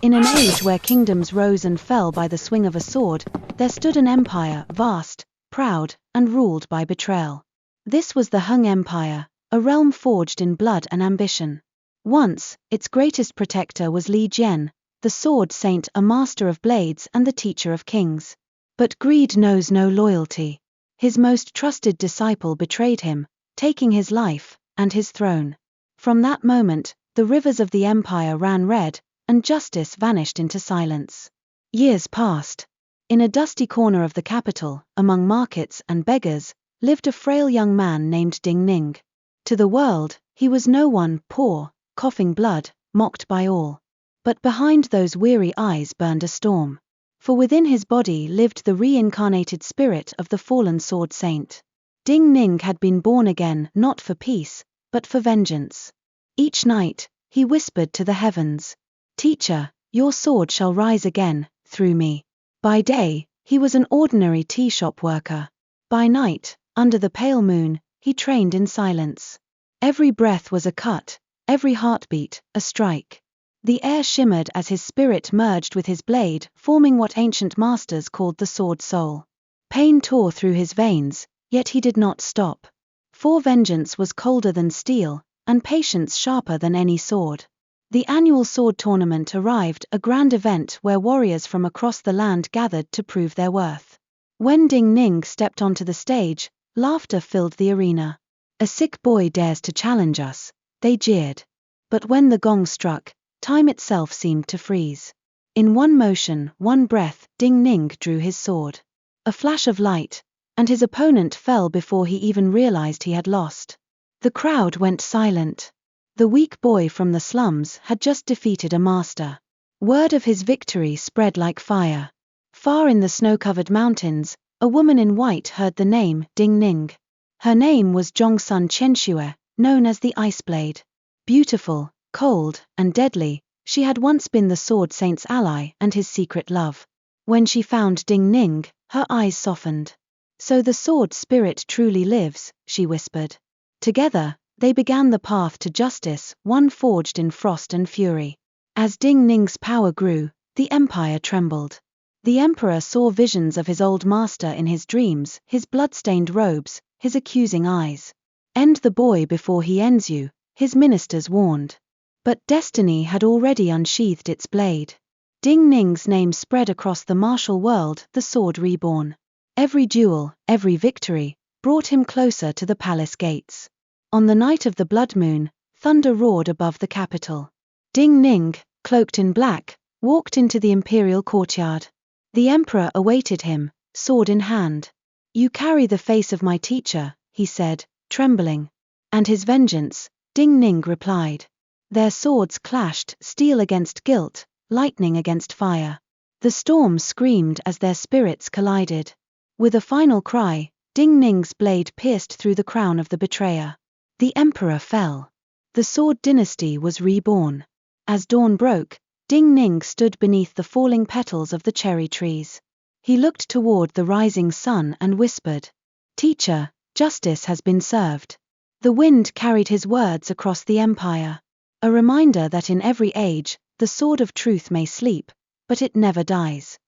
In an age where kingdoms rose and fell by the swing of a sword, there stood an empire, vast, proud, and ruled by betrayal. This was the Heng Empire, a realm forged in blood and ambition. Once, its greatest protector was Jian, the sword saint, a master of blades and the teacher of kings. But greed knows no loyalty. His most trusted disciple betrayed him, taking his life and his throne. From that moment, the rivers of the empire ran red, and justice vanished into silence. Years passed. In a dusty corner of the capital, among markets and beggars, lived a frail young man named Ding Ning. To the world, he was no one, poor, coughing blood, mocked by all. But behind those weary eyes burned a storm. For within his body lived the reincarnated spirit of the fallen sword saint. Ding Ning had been born again not for peace, but for vengeance. Each night, he whispered to the heavens, "Teacher, your sword shall rise again, through me." By day, he was an ordinary tea shop worker. By night, under the pale moon, he trained in silence. Every breath was a cut, every heartbeat, a strike. The air shimmered as his spirit merged with his blade, forming what ancient masters called the sword soul. Pain tore through his veins, yet he did not stop. For vengeance was colder than steel, and patience sharper than any sword. The annual sword tournament arrived, a grand event where warriors from across the land gathered to prove their worth. When Ding Ning stepped onto the stage, laughter filled the arena. "A sick boy dares to challenge us," they jeered. But when the gong struck, time itself seemed to freeze. In one motion, one breath, Ding Ning drew his sword. A flash of light, and his opponent fell before he even realized he had lost. The crowd went silent. The weak boy from the slums had just defeated a master. Word of his victory spread like fire. Far in the snow-covered mountains, a woman in white heard the name Ding Ning. Her name was Zhongsun Qianxue, known as the Ice Blade. Beautiful, cold, and deadly, she had once been the sword saint's ally and his secret love. When she found Ding Ning, her eyes softened. "So the sword spirit truly lives," she whispered. Together, they began the path to justice, one forged in frost and fury. As Ding Ning's power grew, the empire trembled. The emperor saw visions of his old master in his dreams, his blood-stained robes, his accusing eyes. "End the boy before he ends you," his ministers warned. But destiny had already unsheathed its blade. Ding Ning's name spread across the martial world, the sword reborn. Every duel, every victory, brought him closer to the palace gates. On the night of the blood moon, thunder roared above the capital. Ding Ning, cloaked in black, walked into the imperial courtyard. The emperor awaited him, sword in hand. "You carry the face of my teacher," he said, trembling. "And his vengeance," Ding Ning replied. Their swords clashed, steel against gilt, lightning against fire. The storm screamed as their spirits collided. With a final cry, Ding Ning's blade pierced through the crown of the betrayer. The emperor fell. The sword dynasty was reborn. As dawn broke, Ding Ning stood beneath the falling petals of the cherry trees. He looked toward the rising sun and whispered, "Teacher, justice has been served." The wind carried his words across the empire. A reminder that in every age, the sword of truth may sleep, but it never dies.